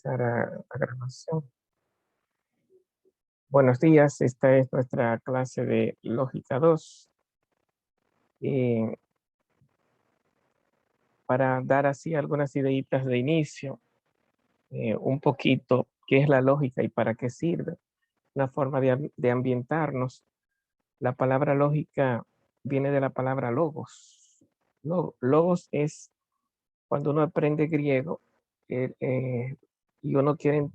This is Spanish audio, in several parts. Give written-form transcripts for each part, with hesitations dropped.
Iniciar la grabación. Buenos días, esta es nuestra clase de Lógica 2. Eh, para dar así algunas ideitas de inicio, un poquito qué es la lógica y para qué sirve, una forma de ambientarnos. La palabra lógica viene de la palabra logos. Logos es cuando uno aprende griego y uno quiere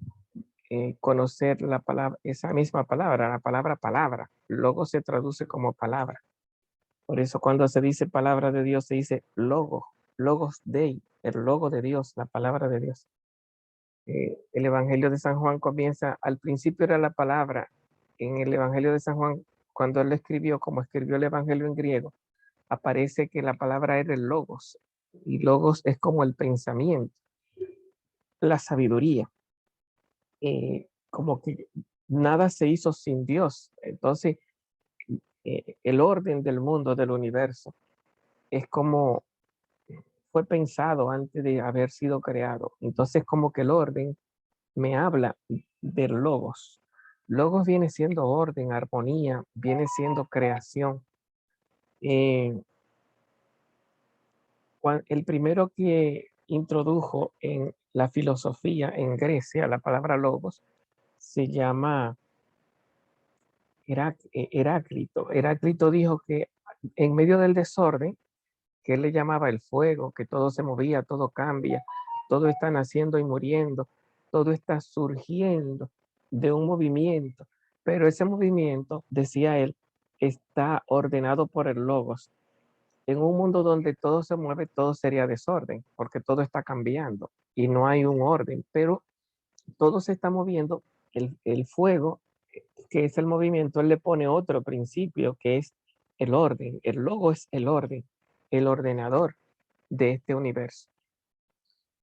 conocer la palabra, esa misma palabra, la palabra palabra. Logos se traduce como palabra. Por eso cuando se dice palabra de Dios se dice logo, logos dei, el logo de Dios, la palabra de Dios. El Evangelio de San Juan comienza, al principio era la palabra. En el Evangelio de San Juan, cuando él lo escribió, como escribió el Evangelio en griego, aparece que la palabra era el logos. Y logos es como el pensamiento, la sabiduría. Como que nada se hizo sin Dios. Entonces, el orden del mundo, del universo, es como fue pensado antes de haber sido creado. Entonces, como que el orden me habla del logos. Logos viene siendo orden, armonía, viene siendo creación. Eh, el primero que introdujo en la filosofía en Grecia la palabra logos se llama Heráclito. Heráclito dijo que en medio del desorden, que él le llamaba el fuego, que todo se movía, todo cambia, todo está naciendo y muriendo, todo está surgiendo de un movimiento, pero ese movimiento, decía él, está ordenado por el logos. En un mundo donde todo se mueve, todo sería desorden, porque todo está cambiando y no hay un orden, pero todo se está moviendo, el fuego, que es el movimiento, él le pone otro principio, que es el orden. El logo es el orden, el ordenador de este universo.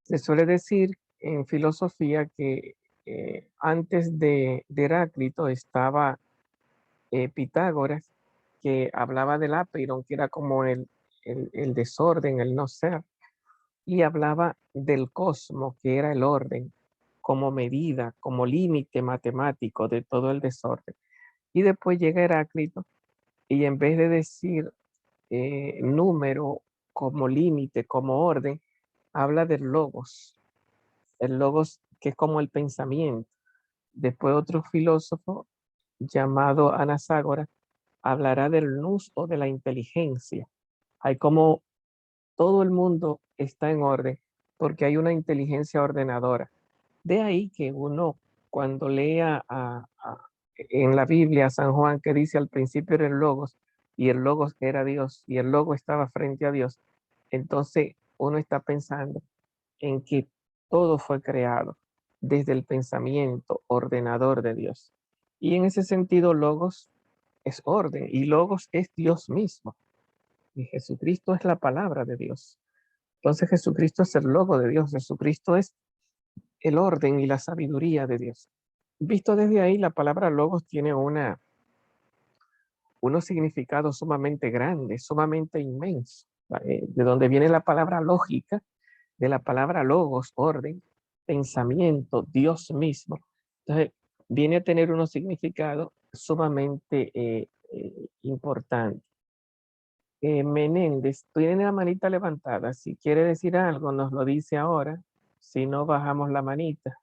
Se suele decir en filosofía que antes de Heráclito estaba Pitágoras, que hablaba del apeiron, que era como el desorden, el no ser, y hablaba del cosmos, que era el orden, como medida, como límite matemático de todo el desorden. Y después llega Heráclito y en vez de decir número como límite, como orden, habla del logos. El logos que es como el pensamiento. Después otro filósofo llamado Anaxágoras hablará del nous o de la inteligencia. Hay como todo el mundo está en orden porque hay una inteligencia ordenadora. De ahí que uno cuando lea en la Biblia a San Juan que dice al principio era el Logos y el Logos era Dios y el Logos estaba frente a Dios, entonces uno está pensando en que todo fue creado desde el pensamiento ordenador de Dios. Y en ese sentido Logos es orden y Logos es Dios mismo. Y Jesucristo es la palabra de Dios. Entonces Jesucristo es el logo de Dios, Jesucristo es el orden y la sabiduría de Dios. Visto desde ahí, la palabra logos tiene unos significados sumamente grandes, sumamente inmensos. De donde viene la palabra lógica, de la palabra logos, orden, pensamiento, Dios mismo. Entonces, viene a tener unos significados sumamente importantes. Menéndez, tiene la manita levantada. Si quiere decir algo, nos lo dice ahora. Si no, bajamos la manita.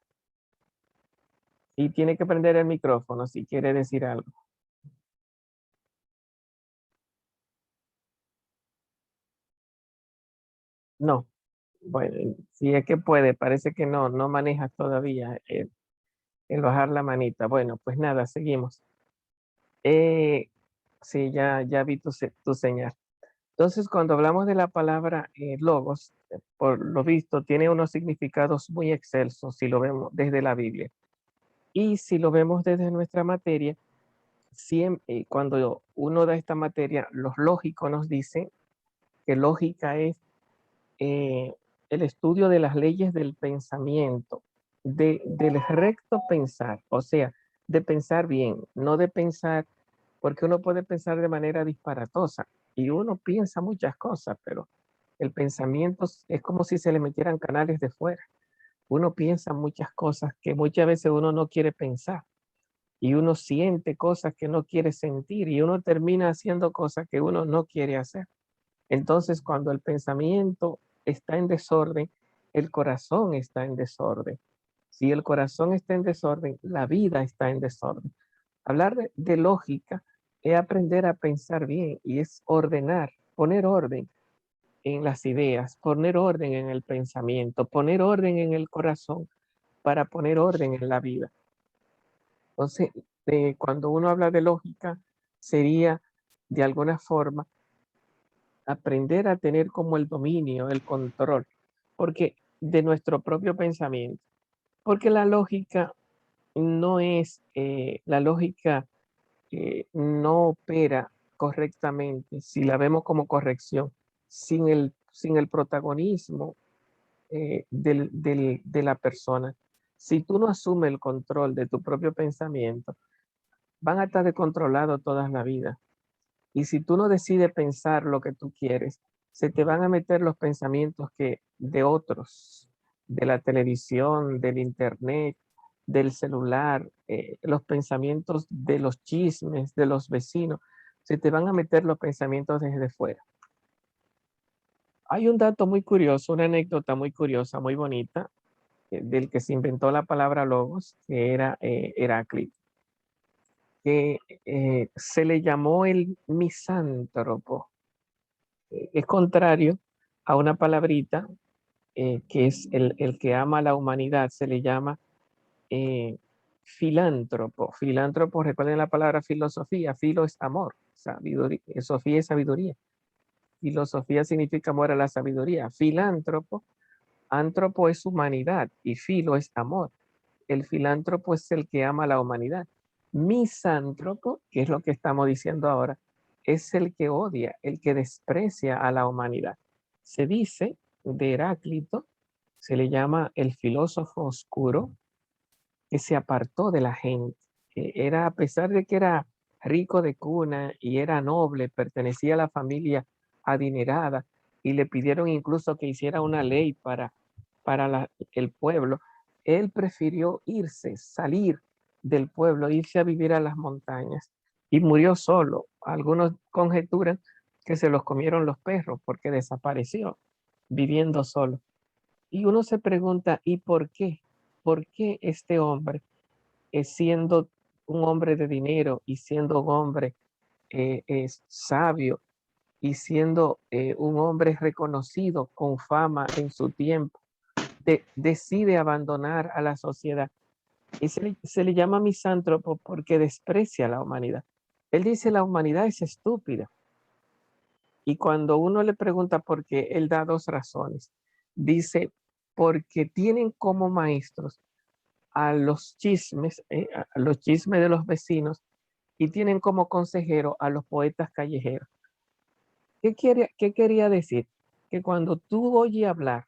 Y tiene que prender el micrófono si quiere decir algo. No. Bueno, si es que puede, parece que no maneja todavía el bajar la manita. Bueno, pues nada, seguimos. Eh, sí, ya vi tu señal. Entonces, cuando hablamos de la palabra logos, por lo visto, tiene unos significados muy excelsos si lo vemos desde la Biblia. Y si lo vemos desde nuestra materia, siempre, cuando uno da esta materia, los lógicos nos dicen que lógica es eh, el estudio de las leyes del pensamiento, del recto pensar, o sea, de pensar bien, no de pensar, porque uno puede pensar de manera disparatosa y uno piensa muchas cosas, pero el pensamiento es como si se le metieran canales de fuera. uno piensa muchas cosas que muchas veces uno no quiere pensar y uno siente cosas que no quiere sentir y uno termina haciendo cosas que uno no quiere hacer. Entonces, cuando el pensamiento está en desorden, el corazón está en desorden. Si el corazón está en desorden, la vida está en desorden. Hablar de lógica es aprender a pensar bien y es ordenar, poner orden en las ideas, poner orden en el pensamiento, poner orden en el corazón para poner orden en la vida. Entonces, cuando uno habla de lógica, sería de alguna forma aprender a tener como el dominio, el control, porque de nuestro propio pensamiento, porque la lógica no es, la lógica no opera correctamente si la vemos como corrección, sin el protagonismo de la persona. Si tú no asumes el control de tu propio pensamiento, van a estar descontrolados toda la vida. Y si tú no decides pensar lo que tú quieres, se te van a meter los pensamientos que de otros, de la televisión, del internet, del celular, los pensamientos de los chismes, de los vecinos, se te van a meter los pensamientos desde fuera. Hay un dato muy curioso, una anécdota muy curiosa, muy bonita, del que se inventó la palabra logos, que era Heráclito, que se le llamó el misántropo. Es contrario a una palabrita que es el que ama a la humanidad, se le llama eh, filántropo. Filántropo, recuerden la palabra filosofía, filo es amor, sabiduría, sofía es sabiduría. Filosofía significa amor a la sabiduría. Filántropo, antropo es humanidad y filo es amor. El filántropo es el que ama a la humanidad. Misántropo, que es lo que estamos diciendo ahora, es el que odia, el que desprecia a la humanidad. Se dice de Heráclito, se le llama el filósofo oscuro, que se apartó de la gente. Era, a pesar de que era rico de cuna y era noble, pertenecía a la familia adinerada, y le pidieron incluso que hiciera una ley para el pueblo, él prefirió irse, salir del pueblo, irse a vivir a las montañas y murió solo. Algunos conjeturan que se los comieron los perros porque desapareció viviendo solo. Y uno se pregunta, ¿y por qué? ¿Por qué este hombre, siendo un hombre de dinero y siendo un hombre sabio y siendo un hombre reconocido con fama en su tiempo, decide abandonar a la sociedad? Y se le llama misántropo porque desprecia a la humanidad. Él dice la humanidad es estúpida. Y cuando uno le pregunta por qué, él da dos razones. Dice, porque tienen como maestros a los chismes de los vecinos y tienen como consejero a los poetas callejeros. ¿Qué quería decir? Que cuando tú oyes hablar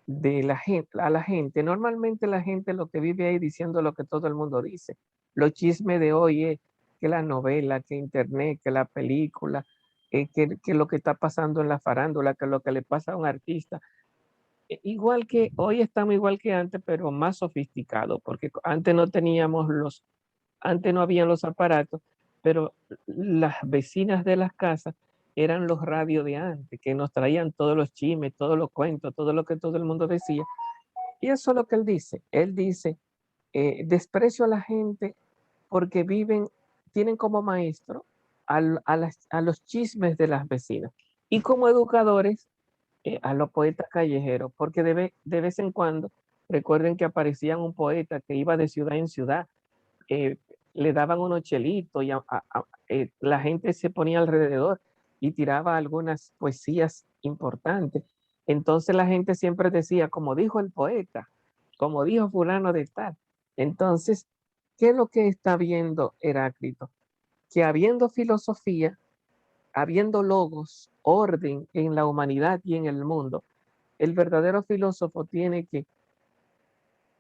de la gente, a la gente, normalmente la gente lo que vive ahí diciendo lo que todo el mundo dice. Los chismes de hoy es que la novela, que internet, que la película, que lo que está pasando en la farándula, que lo que le pasa a un artista. Igual que hoy estamos igual que antes, pero más sofisticado, porque antes no teníamos antes no habían los aparatos, pero las vecinas de las casas eran los radios de antes, que nos traían todos los chismes, todos los cuentos, todo lo que todo el mundo decía. Y eso es lo que él dice. Él dice, desprecio a la gente porque tienen como maestro a los chismes de las vecinas. Y como educadores, a los poetas callejeros, porque de vez en cuando, recuerden que aparecían un poeta que iba de ciudad en ciudad, eh, le daban unos chelitos y la gente se ponía alrededor y tiraba algunas poesías importantes. Entonces la gente siempre decía, como dijo el poeta, como dijo fulano de tal. Entonces, ¿qué es lo que está viendo Heráclito? Que habiendo filosofía, habiendo logos, orden en la humanidad y en el mundo, el verdadero filósofo tiene que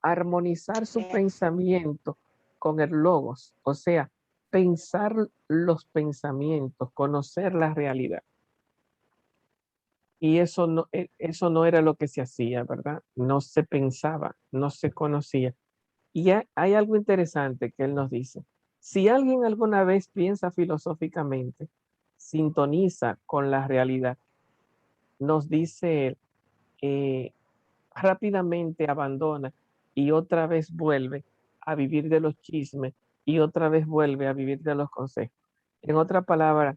armonizar su pensamiento con el logos, o sea, pensar los pensamientos, conocer la realidad. Y eso no era lo que se hacía, ¿verdad? No se pensaba, no se conocía. Y hay algo interesante que él nos dice. Si alguien alguna vez piensa filosóficamente, sintoniza con la realidad, nos dice él, eh, rápidamente abandona y otra vez vuelve a vivir de los chismes y otra vez vuelve a vivir de los consejos. En otra palabra,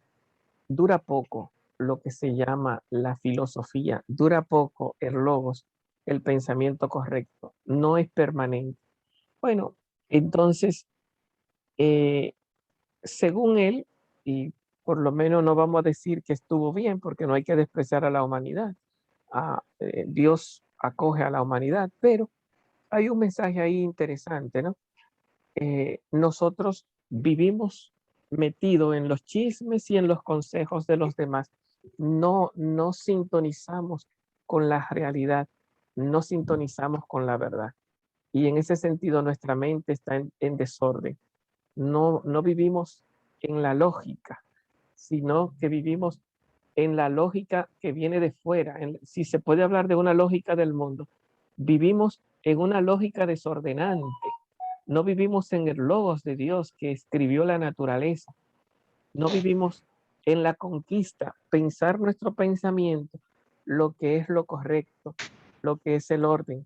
dura poco lo que se llama la filosofía, dura poco el logos, el pensamiento correcto, no es permanente. Bueno, entonces, eh, según él, y por lo menos no vamos a decir que estuvo bien, porque no hay que despreciar a la humanidad. Dios acoge a la humanidad, pero hay un mensaje ahí interesante, ¿no? Nosotros vivimos metidos en los chismes y en los consejos de los demás. No sintonizamos con la realidad, no sintonizamos con la verdad. Y en ese sentido nuestra mente está en desorden. No vivimos en la lógica, sino que vivimos en la lógica que viene de fuera. Si se puede hablar de una lógica del mundo, vivimos en una lógica desordenante. No vivimos en el logos de Dios que escribió la naturaleza. No vivimos en la conquista, pensar nuestro pensamiento, lo que es lo correcto, lo que es el orden,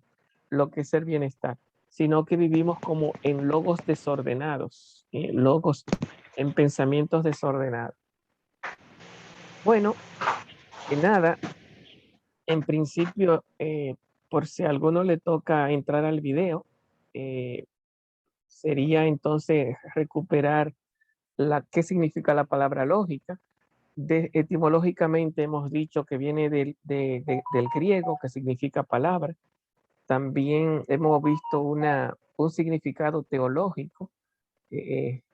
lo que es el bienestar, sino que vivimos como en logos desordenados, logos en pensamientos desordenados. Bueno, nada, en principio, por si a alguno le toca entrar al video, sería entonces recuperar qué significa la palabra lógica. Etimológicamente hemos dicho que viene del griego, que significa palabra. También hemos visto un significado teológico.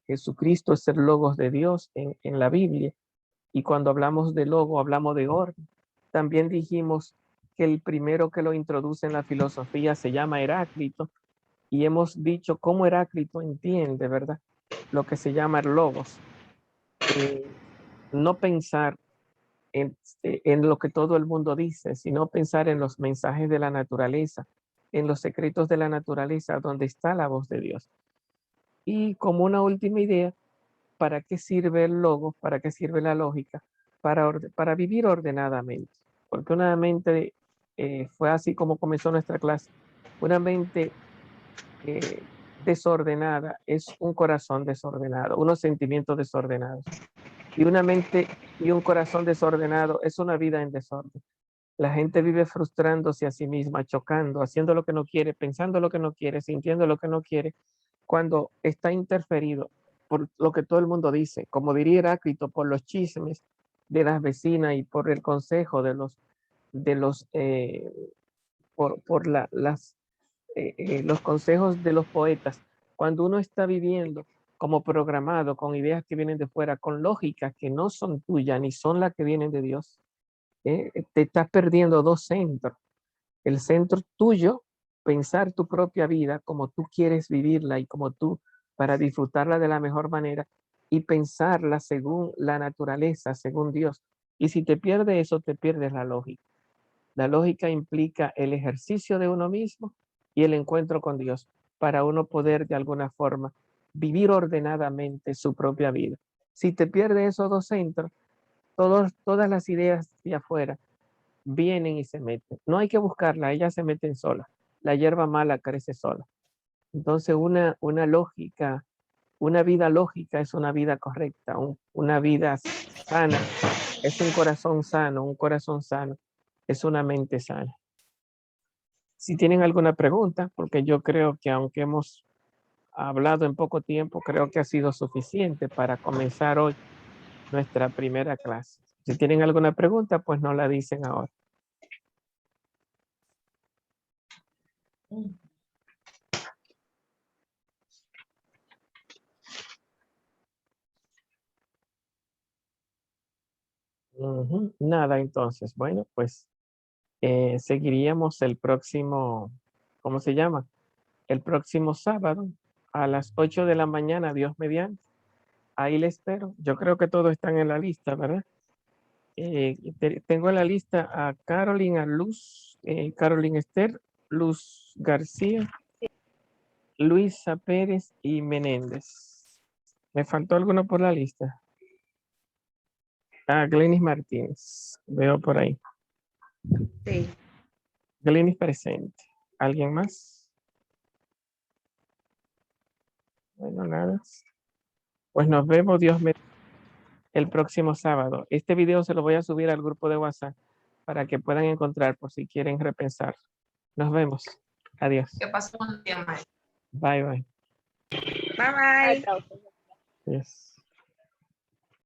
Jesucristo es el logos de Dios en la Biblia. Y cuando hablamos de logo, hablamos de orden. También dijimos que el primero que lo introduce en la filosofía se llama Heráclito. Y hemos dicho cómo Heráclito entiende, ¿verdad? Lo que se llama el logos. No pensar en lo que todo el mundo dice, sino pensar en los mensajes de la naturaleza, en los secretos de la naturaleza, donde está la voz de Dios. Y como una última idea, ¿para qué sirve el logo? ¿Para qué sirve la lógica? Para vivir ordenadamente. Porque una mente, fue así como comenzó nuestra clase, una mente eh, desordenada es un corazón desordenado, unos sentimientos desordenados. Y una mente y un corazón desordenado es una vida en desorden. La gente vive frustrándose a sí misma, chocando, haciendo lo que no quiere, pensando lo que no quiere, sintiendo lo que no quiere, cuando está interferido por lo que todo el mundo dice, como diría Heráclito, por los chismes de las vecinas y por el consejo de los, por los consejos de los poetas. Cuando uno está viviendo como programado con ideas que vienen de fuera, con lógicas que no son tuyas ni son las que vienen de Dios, te estás perdiendo dos centros. El centro tuyo, pensar tu propia vida como tú quieres vivirla y como tú, para disfrutarla de la mejor manera, y pensarla según la naturaleza, según Dios. Y si te pierdes eso, te pierdes la lógica. La lógica implica el ejercicio de uno mismo y el encuentro con Dios para uno poder de alguna forma vivir ordenadamente su propia vida. Si te pierdes esos dos centros, todas las ideas de afuera vienen y se meten. No hay que buscarla, ellas se meten solas. La hierba mala crece sola. Entonces, una lógica, una vida lógica es una vida correcta, una vida sana, es un corazón sano, es una mente sana. Si tienen alguna pregunta, porque yo creo que aunque hemos hablado en poco tiempo, creo que ha sido suficiente para comenzar hoy nuestra primera clase. Si tienen alguna pregunta, pues no la dicen ahora. Nada, entonces. Bueno, pues seguiríamos el próximo, ¿cómo se llama? El próximo sábado a las 8 de la mañana, Dios mediante. Ahí le espero. Yo creo que todos están en la lista, ¿verdad? Tengo en la lista a Carolyn, a Luz, Carolyn Esther, Luz García, Luisa Pérez y Menéndez. ¿Me faltó alguno por la lista? Ah, Glenis Martínez. Veo por ahí. Sí. Glenis presente. ¿Alguien más? Bueno, nada. Pues nos vemos, Dios me, el próximo sábado. Este video se lo voy a subir al grupo de WhatsApp para que puedan encontrar por si quieren repensar. Nos vemos. Adiós. Que pasó un día más. Bye, bye. Bye bye. Yes.